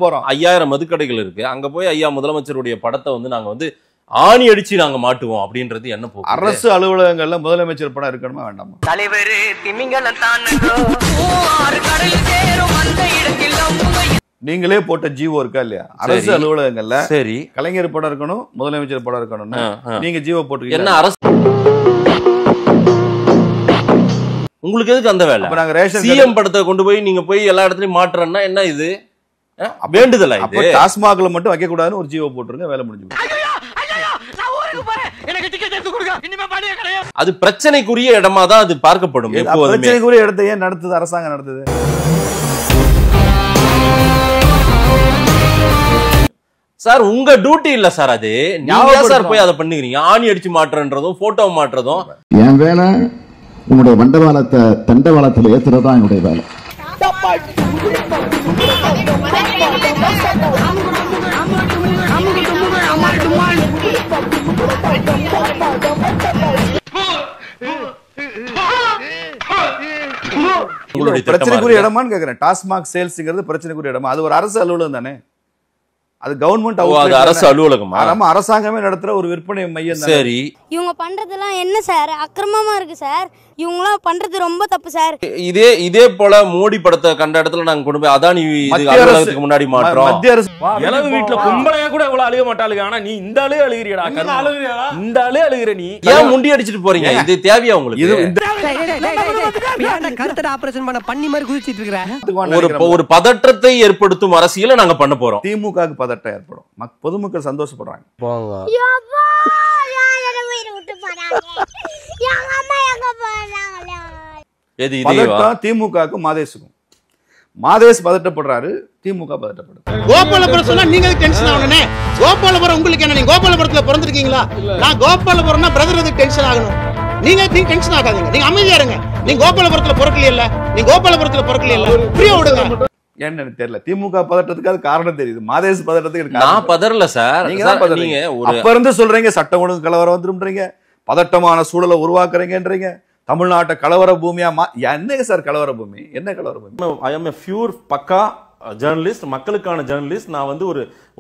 போறோம் 5000 மதுக்கடைகள் இருக்கு. அங்க போய் ஐயா முதலமைச்சருடைய படத்தை வந்து நாங்க வந்து ஆணி அடிச்சு நாங்க மாட்டுவோம் அப்படின்றது என்ன போக்கு? அரசு அலுவலகங்கள்ல முதலமைச்சர் படம் இருக்கணுமா வேண்டாமா? தலைவரே திமிங்கலம் தானோ ஆறு கடல் சேரும் அந்த இடத்தில் நீங்களே போட்ட ஜீவோ இருக்கா இல்லையா? அரசு அலுவலகங்கள்ல சரி கலைஞர் படம் இருக்கணும், முதலமைச்சர் படம் இருக்கணும்னு நீங்க ஜீவோ போட்டுருக்கீங்க. என்ன அரசு உங்களுக்கு எதுக்கு அந்த வேலை? அப்ப நாங்க ரேஷன் சிஎம் படத்தை கொண்டு போய் நீங்க போய் எல்லா இடத்துலயும் மாற்றறன்னா என்ன இது? வேண்டுதலா இது? அப்ப டாஸ்மாக்ல மட்டும் வைக்க கூடாதுன்னு ஒரு ஜீவோ போட்டுருங்க, வேலை முடிஞ்சு போகும். அது பிரச்சனைக்குரிய இடமா தான் அது பார்க்கப்படும். பிரச்சனைக்குரிய இடத்தை ஏன் நடத்துது அரசாங்கம் நடத்துது? சார் உங்க டியூட்டி இல்ல சார் அது. நீங்க சார் போய் அதை பண்ணுகிறீங்க. ஆணி அடிச்சு மாற்றன்றதும் போட்டோ மாற்றதும் என் வேலை உங்களுடைய மண்டபாலத்தை தண்டவாளத்தில் ஏத்துறதுதான் என்னுடைய வேலை. பிரச்சனைக்குரிய இடமான்னு கேக்குறேன். டாஸ்மாக் சேல்ஸ்ங்கிறது பிரச்சனைக்குரிய இடமா? அது ஒரு அரசு அலுவலகம் தானே, அது கவர்மெண்ட் அரசு அலுவலகமா? நம்ம அரசாங்கமே நடத்துற ஒரு விற்பனை மையம் தான். சரி இவங்க பண்றதெல்லாம் என்ன சார் அக்கிரமமா இருக்கு சார். இவங்களாம் பண்றது ரொம்ப தப்பு சார். இதே போல மோடி படத்தை கண்ட இடத்துல நாங்க கொண்டு போய் அதானி அலுவலகத்துக்கு முன்னாடி மாற்றோம். மத்திய அரசு இளவு வீட்டுல பொம்பளையா கூட இவ்வளவு அழுக மாட்டாளுங்க. ஆனா நீ இந்த ஆளே அழுகிறியடா. இந்த ஆளே அழுகிற நீ ஏன் முண்டி அடிச்சிட்டு போறீங்க? இது தேவையா உங்களுக்கு? கருத்தட ஆபரேஷன் பண்ண பண்ணி மாதிரி குதிச்சிட்டு இருக்கற ஒரு பதற்றத்தை ஏற்படுத்தும் அரசியலை நாங்க பண்ண போறோம். திமுகவுக்கு பதட்டம் ஏற்படும், பொதுமக்கள் சந்தோஷப்படுறாங்க. திமுகவுக்கும் மாதேஷுக்கும் மாதேஷ் பதட்டப்படுறாரு, திமுக பதட்டப்படுது. கோபாலபுரம் சொன்னா நீங்க டென்ஷன் ஆகணும்னே. கோபாலபுரம் உங்களுக்கு என்ன? நீங்க கோபாலபுரத்துல பிறந்திருக்கீங்களா? நான் கோபாலபுரம்னா பிரதர் எதுக்கு டென்ஷன் ஆகணும்? நீங்க டென்ஷன் ஆகாதீங்க, நீங்க அமைதியா இருங்க. நீங்க கோபாலபுரத்துல பிறக்கல இல்ல, நீங்க கோபாலபுரத்துல பிறக்கல இல்ல, ஃப்ரீயா விடுங்க. என்னன்னு தெரியல, திமுக பதட்டத்துக்கு அது காரணம் தெரியுது, மாதேஷ் பதட்டத்துக்கு நான் பதறல சார். நீங்க தான் பதறீங்க. அப்ப இருந்து சொல்றீங்க சட்டம் ஒழுங்கு கலவரம் வந்துரும்ன்றீங்க, பதட்டமான சூழலை உருவாக்குறீங்கன்றீங்க, தமிழ்நாட்டை கலவர பூமியா என்ன சார் கலவர பூமி? என்ன கலவர பூமி? ஐ அம் a pure பக்கா ஜர்னலிஸ்ட், மக்களுக்கான ஜர்னலிஸ்ட். நான் வந்து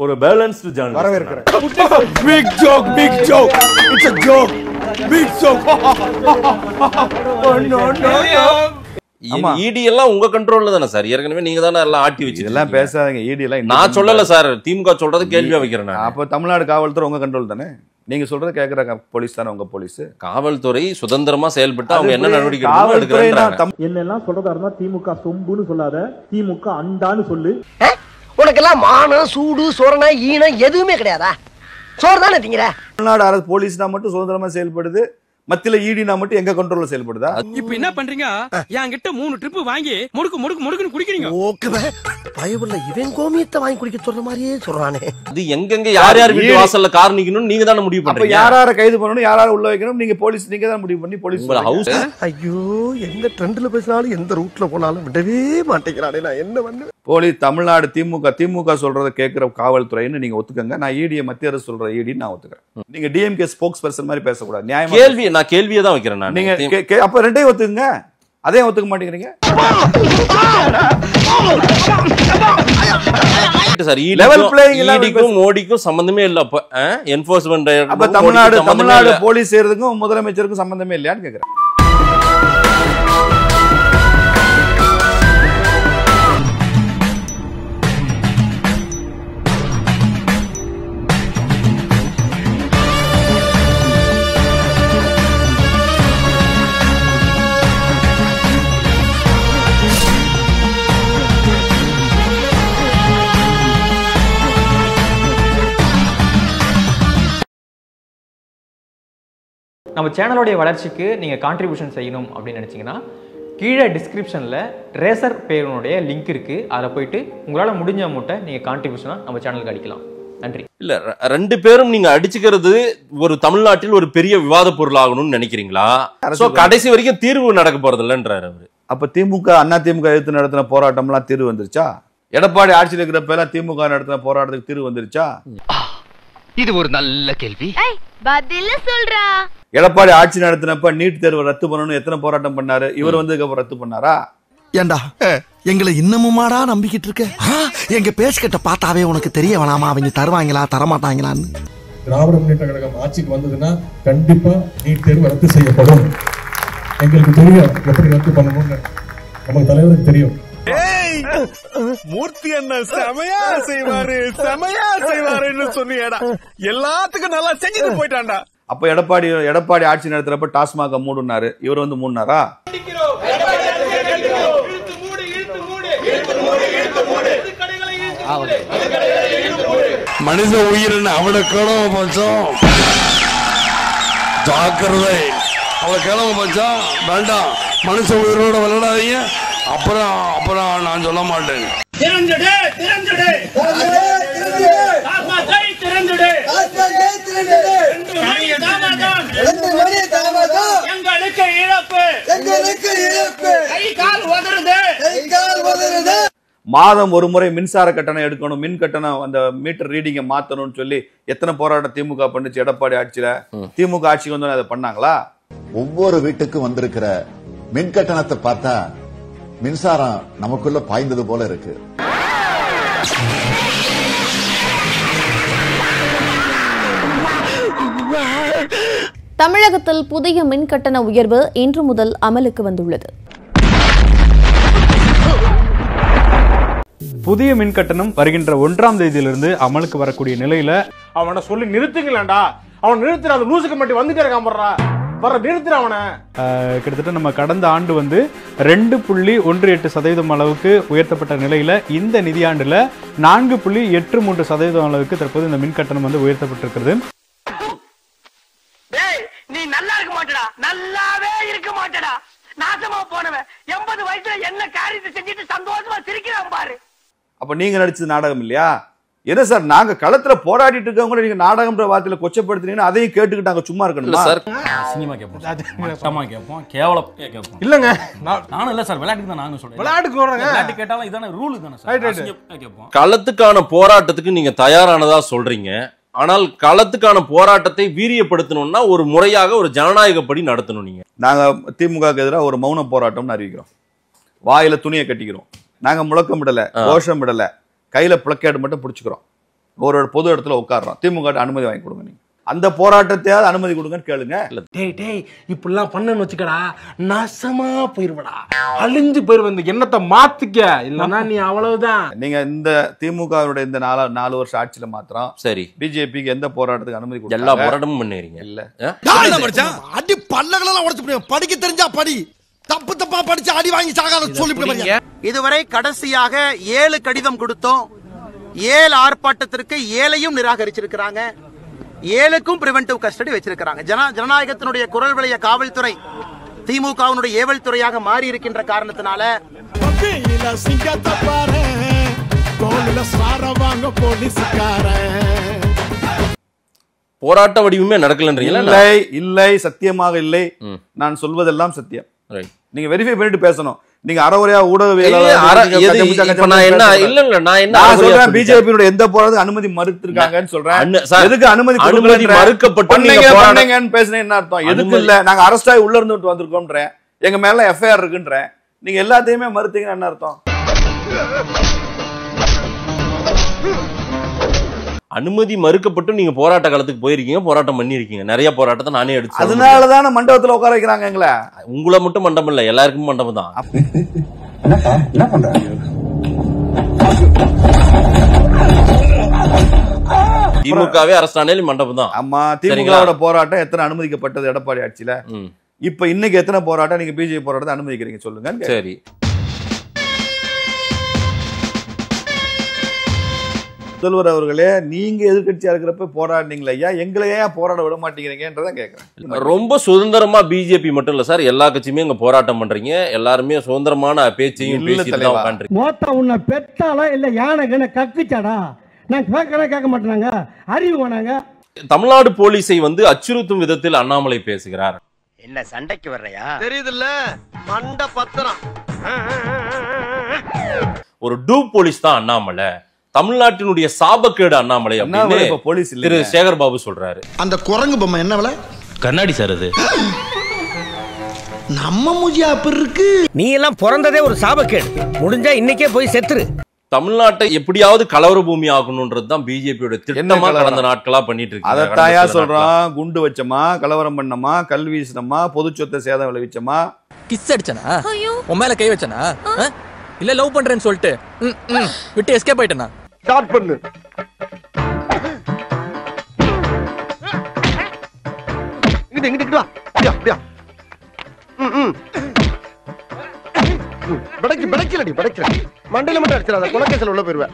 ஒரு பேலன்ஸ்டு ஜர்னலிஸ்ட். வரவேற்கிறேன். Big joke, big joke, it's a joke, big joke. No no no. ED எல்லாம் உங்க கண்ட்ரோல்ல தானே சார்? ஏற்கனவே நீங்க தானே எல்லாம் ஆட்டி வச்சு எல்லாம் பேசாதீங்க. இடி எல்லாம் நான் சொல்லல சார், திமுக சொல்றது கேள்வியா வைக்கிறேன். அப்ப தமிழ்நாடு காவல்துறை உங்க கண்ட்ரோல் தானே? நீங்க சொல்றது கேக்குற போலீஸ் தானே உங்க போலீஸ்? காவல்துறை சுதந்திரமா செயல்பட்டு அவங்க என்ன நடவடிக்கை எடுக்கிறாங்க? என்னெல்லாம் சொல்றதா இருந்தா திமுக சொம்புன்னு சொல்லாத, திமுக அண்டான்னு சொல்லு. உனக்கெல்லாம் மானம் சூடு சொரணை ஈனம் எதுவுமே கிடையாதா? சோறு தானே திங்கிற? தமிழ்நாடு அரசு போலீஸ்னா மட்டும் சுதந்திரமா செயல்படுது, மத்தியில ஈடினா மட்டும் எங்க கண்ட்ரோல்ல செயல்படுதா? இப்போ என்ன பண்றீங்க? என்கிட்ட 3 ட்ரிப் வாங்கி முடுக்கு குடிக்கிறீங்க. ஓகே பயவுள்ள இவன் கோமியத்தை வாங்கி குடிக்க சொல்ற மாதிரியே சொல்றானே. அது எங்கெங்க யார் யார் வீட்டு வாசல்ல கார் நிக்கணும் நீங்க தானே முடிவு பண்றீங்க. அப்ப யார் யாரை கைது பண்ணணும், யார் யாரை உள்ள வைக்கணும், நீங்க போலீஸ் நீங்க தான் முடிவு பண்ணி போலீஸ் ஹவுஸ். ஐயோ எந்த ட்ரெண்ட்ல பேசினாலும் எந்த ரூட்ல போனாலும் விடவே மாட்டேங்கிறானே. நான் என்ன பண்ணு? போலீஸ் தமிழ்நாடு திமுக சொல்றத கேட்கிற காவல்துறைன்னு நீங்க ஒத்துக்கங்க. நான் ஈடிய மத்திய அரசு சொல்ற ஈடி நான் ஒத்துக்கிறேன். நீங்க டிஎம்கே ஸ்போக்ஸ் பர்சன் மாதிரி பேசக்கூடாது. நியாயமா நான் கேள்வியே தான் வைக்கிறேன். நான் நீங்க அப்ப ரெண்டையும் ஒத்துக்குங்க. அதே ஒத்துக்க மாட்டேங்கிறீங்க சார். லெவல் பிளேயிங் ஈடிக்கும் மோடிக்கும் சம்பந்தமே இல்ல. அப்ப என்ஃபோர்ஸ்மென்ட் அப்ப தமிழ்நாடு போலீஸ் செய்யறதுக்கும் முதலமைச்சருக்கும் சம்பந்தமே இல்லையான்னு கேக்குறேன். நம்ம சேனலோடைய வளர்ச்சிக்கு நீங்கள் கான்ட்ரிபியூஷன் செய்யணும் அப்படின்னு நினச்சிங்கன்னா கீழே டிஸ்கிரிப்ஷனில் ரேசர் பேருனுடைய லிங்க் இருக்குது. அதில் போயிட்டு உங்களால் முடிஞ்ச அமௌண்ட்டை நீங்கள் கான்ட்ரிபியூஷனாக நம்ம சேனலுக்கு அடிக்கலாம். நன்றி. இல்லை 2 பேரும் நீங்கள் அடிச்சுக்கிறது ஒரு தமிழ்நாட்டில் ஒரு பெரிய விவாத பொருள் ஆகணும்னு நினைக்கிறீங்களா? கடைசி வரைக்கும் தீர்வு நடக்க போறது இல்லைன்றாரு அவரு. அப்ப அண்ணா திமுக எதிர்த்து நடத்தின போராட்டம்லாம் தீர்வு வந்துருச்சா? எடப்பாடி ஆட்சியில் இருக்கிறப்ப திமுக நடத்தின போராட்டத்துக்கு தீர்வு வந்துருச்சா? இது ஒரு நல்ல கேள்வி. பதில சொல்றா. எடப்பாடி ஆட்சி நடத்தினப்ப நீட் தேர்வை ரத்து பண்ணணும் எத்தனை போராட்டம் பண்ணாரு? இவர் வந்து ரத்து பண்ணாரா? ஏண்டா எங்களை இன்னமுமாடா நம்பிக்கிட்டு இருக்க? எங்க பேசிக்கிட்ட பார்த்தாவே உனக்கு தெரிய வேணாமா அவங்க தருவாங்களா தரமாட்டாங்களான்னு? திராவிட முன்னேற்ற கழகம் ஆட்சிக்கு வந்ததுன்னா கண்டிப்பா நீட் தேர்வு ரத்து செய்யப்படும். எங்களுக்கு தெரியும் எப்படி ரத்து பண்ணணும்னு, நமக்கு தலைவருக்கு தெரியும். மூர்த்தி என்ன செமையா செய்வாருன்னு சொன்னியடா, எல்லாத்துக்கும் நல்லா செஞ்சுட்டு போயிட்டான்டா. அப்ப எடப்பாடி ஆட்சி நடத்துறப்ப டாஸ்மாக மூடுனாரு, இவர் வந்து மூடுனாரா? மனித உயிரின் அவளை கிளம்ப பஞ்சம், ஜாக்கிரதை. அவளை கிளம்ப பஞ்சம் வேண்டாம், மனுஷ உயிரோட விளையாடாதீங்க. அப்புறம் நான் சொல்ல மாட்டேன். மாதம் ஒரு முறை மின்சார கட்டணம் எடுக்கணும், மின் கட்டணம் அந்த மீட்டர் ரீடிங்க மாத்தணும்னு சொல்லி எத்தனை போராட்டம் திமுக பண்ணுச்சு எடப்பாடி ஆட்சியில. திமுக ஆட்சிக்கு வந்து அதை பண்ணாங்களா? ஒவ்வொரு வீட்டுக்கும் வந்திருக்கிற மின் கட்டணத்தை பார்த்தா மின்சாரம் நமக்குள்ள பாய்ந்தது போல இருக்கு. தமிழகத்தில் புதிய மின் கட்டண உயர்வு இன்று முதல் அமலுக்கு வந்துள்ளது. புதிய மின் கட்டணம் வருகின்ற 1ஆம் தேதியிலிருந்து அமலுக்கு வரக்கூடிய நிலையில அவனை சொல்லி நிறுத்துங்களேன்டா. அவன் நிறுத்துற அந்த லூசுக்கு மட்டும் வந்துட்டே இருக்கான் போடுறா, வர நிறுத்துற அவனை. கிட்டத்தட்ட நம்ம கடந்த ஆண்டு வந்து 2.18% அளவுக்கு உயர்த்தப்பட்ட நிலையில இந்த நிதியாண்டுல 4.83% அளவுக்கு தற்போது இந்த மின் கட்டணம் வந்து உயர்த்தப்பட்டிருக்கிறது. நீ நல்லா இருக்க மாட்டடா, நல்லாவே இருக்க மாட்டடா, நாசமா போனவன் 80 வயசுல என்ன காரியத்தை செஞ்சுட்டு சந்தோஷமா சிரிக்கிறான் பாரு. அப்ப நீங்க நடிச்சது நாடகம் இல்லையா? என்ன சார், நாங்க களத்துல போராடிட்டு இருக்கவங்க நீங்க நாடகம்ன்ற வார்த்தையில கொச்சப்படுத்துறீங்கன்னா அதையும் கேட்டுக்கிட்டு நாங்க சும்மா இருக்கணும் சார்? சினிமா கேட்போம், மட்டமா கேட்போம், கேவலம் கேட்போம். இல்லங்க நானும் இல்ல சார், விளையாட்டுக்கு தான் நாங்க சொல்றேன். விளையாட்டு கேட்டாலும் இதான ரூல் தானே சார். கேட்போம். களத்துக்கான போராட்டத்துக்கு நீங்க தயாரானதா சொல்றீங்க. ஆனால் களத்துக்கான போராட்டத்தை வீரியப்படுத்தணும்னா ஒரு முறையாக ஒரு ஜனநாயகப்படி நடத்தணும். நீங்க நாங்க திமுகக்கு எதிராக ஒரு மௌன போராட்டம்னு அறிவிக்கிறோம், வாயில துணியை கட்டிக்கிறோம், நாங்க முழக்கம் விடல, கோஷம் விடல, கையில பிளக்கேட் மட்டும் பிடிச்சுக்கிறோம், ஒரு பொது இடத்துல உட்கார்றோம். திமுக அனுமதி வாங்கி கொடுங்க, நீங்க அந்த போராட்டத்தையாவது அனுமதி கொடுங்கன்னு கேளுங்க. டேய் இப்படிலாம் பண்ணன்னு வச்சுக்கடா, நாசமா போயிருவடா, அழிஞ்சு போயிருவ. இந்த எண்ணத்தை மாத்திக்க, இல்லன்னா நீ அவ்வளவுதான். நீங்க இந்த திமுகவுடைய இந்த 4 வருஷம் ஆட்சியில மாத்திரம் சரி பிஜேபிக்கு எந்த போராட்டத்துக்கு அனுமதி கொடுத்தாங்க? எல்லா போராட்டமும் பண்ணிடுறீங்க. இல்ல அடி பல்லகளெல்லாம் உடைச்சு படிக்க தெரிஞ்சா படி, தப்பு தப்பா படிச்சு அடி வாங்கி சாகாத சொல்லி. இதுவரை கடைசியாக 7 கடிதம் கொடுத்தோம். 7 ஆர்ப்பாட்டத்திற்கு 7ஐயும் நிராகரிச்சிருக்கிறாங்க. 7க்கும் பிரிவென்டிவ் கஸ்டடி வச்சிருக்கிறாங்க. ஜனநாயகத்தினுடைய குரல் விளைய காவல்துறை திமுகவினுடைய ஏவல் துறையாக மாறி இருக்கின்ற காரணத்தினால போராட்ட வடிவமே நடக்கலன்றீங்களா? இல்லை இல்லை, சத்தியமாக இல்லை. நான் சொல்வதெல்லாம் சத்தியம். நீங்க வெரிஃபை பண்ணிட்டு பேசணும். நீங்க அறவுரையா பிஜேபி எந்த போராட்டம் அனுமதி மறுத்திருக்காங்கன்னு சொல்றேன். எதுக்கு அனுமதி மறுக்கப்பட்டு பேசுறேன் என்ன அர்த்தம்? எதுக்கு இல்ல, நாங்க அரெஸ்ட் ஆகி உள்ள இருந்து வந்திருக்கோம்ன்றேன், எங்க மேல எஃப்ஐஆர் இருக்குன்றேன். நீங்க எல்லாத்தையுமே மறுத்தீங்கன்னு என்ன அர்த்தம்? அனுமதி மறுக்கப்பட்டு நீங்க போராட்ட காலத்துக்கு போயிருக்கீங்க, போராட்டம் பண்ணிருக்கீங்க, நிறைய போராட்டத்தை நானே எடுத்து. அதனாலதான மண்டபத்துல உட்கார வைக்கிறாங்க எங்களை. உங்களை மட்டும் மண்டபம் இல்ல, எல்லாருக்கும் மண்டபம் தான். என்ன பண்றாங்க? திமுகவே அரசாணையில மண்டபம் தான். ஆமா, திமுகவோட போராட்டம் எத்தனை அனுமதிக்கப்பட்டது எடப்பாடி ஆட்சியில? இப்ப இன்னைக்கு எத்தனை போராட்டம் நீங்க பிஜேபி போராட்டத்தை அனுமதிக்கிறீங்க சொல்லுங்க. சரி, முதல்வர் அவர்களே, நீங்க எதிர்கட்சியா இருக்கிறப்ப போராடினீங்களா ஐயா, எங்களை ஏன் போராட விட மாட்டேங்கிறீங்கன்றதான் கேட்கிறேன். ரொம்ப சுதந்திரமா பிஜேபி மட்டும் இல்ல சார், எல்லா கட்சியுமே இங்க போராட்டம் பண்றீங்க, எல்லாருமே சுதந்திரமான பேச்சையும் பேசிட்டு. மோத்தா உன்னை பெத்தாலா இல்ல யானை கக்குச்சாடா? நான் கேட்க மாட்டேனாங்க, அறிவு வேணாங்க. தமிழ்நாடு போலீஸை வந்து அச்சுறுத்தும் விதத்தில் அண்ணாமலை பேசுகிறார். என்ன சண்டைக்கு வர்றையா? தெரியுதுல்ல, மண்ட பத்திரம். ஒரு டூப் போலீஸ் தான் அண்ணாமலை, தமிழ்நாட்டினுடைய சாபக்கேடு அண்ணாமலை அப்படின்னு போலீஸ் திரு சேகர் பாபு சொல்றாரு. அந்த குரங்கு பொம்மை என்ன விலை? கண்ணாடி சார் அது. நம்ம மூஞ்சியா அப்படி இருக்கு. நீ எல்லாம் பிறந்ததே ஒரு சாபக்கேடு. முடிஞ்சா இன்னைக்கே போய் செத்துரு. தமிழ்நாட்டை எப்படியாவது கலவர பூமி ஆகணும்ன்றது தான் பிஜேபியோட திட்டமா கடந்த நாட்களா பண்ணிட்டு இருக்கு. அதை தாயா சொல்றான். குண்டு வச்சமா, கலவரம் பண்ணமா, கல் வீசினமா, பொது சொத்தை சேதம் விளைவிச்சமா, கிஸ் அடிச்சனா, உன் மேல கை வச்சனா, இல்ல லவ் பண்றேன்னு சொல்லிட்டு விட்டு எஸ்கேப் ஆயிட்டனா. ஸ்டார்ட் பண்ணு. இங்கிட்டு வா. அப்படியா. படைக்கல மண்டையில மட்டும் அடிச்சிடாத, கொலைக்கேசல் உள்ள போயிருவேன்.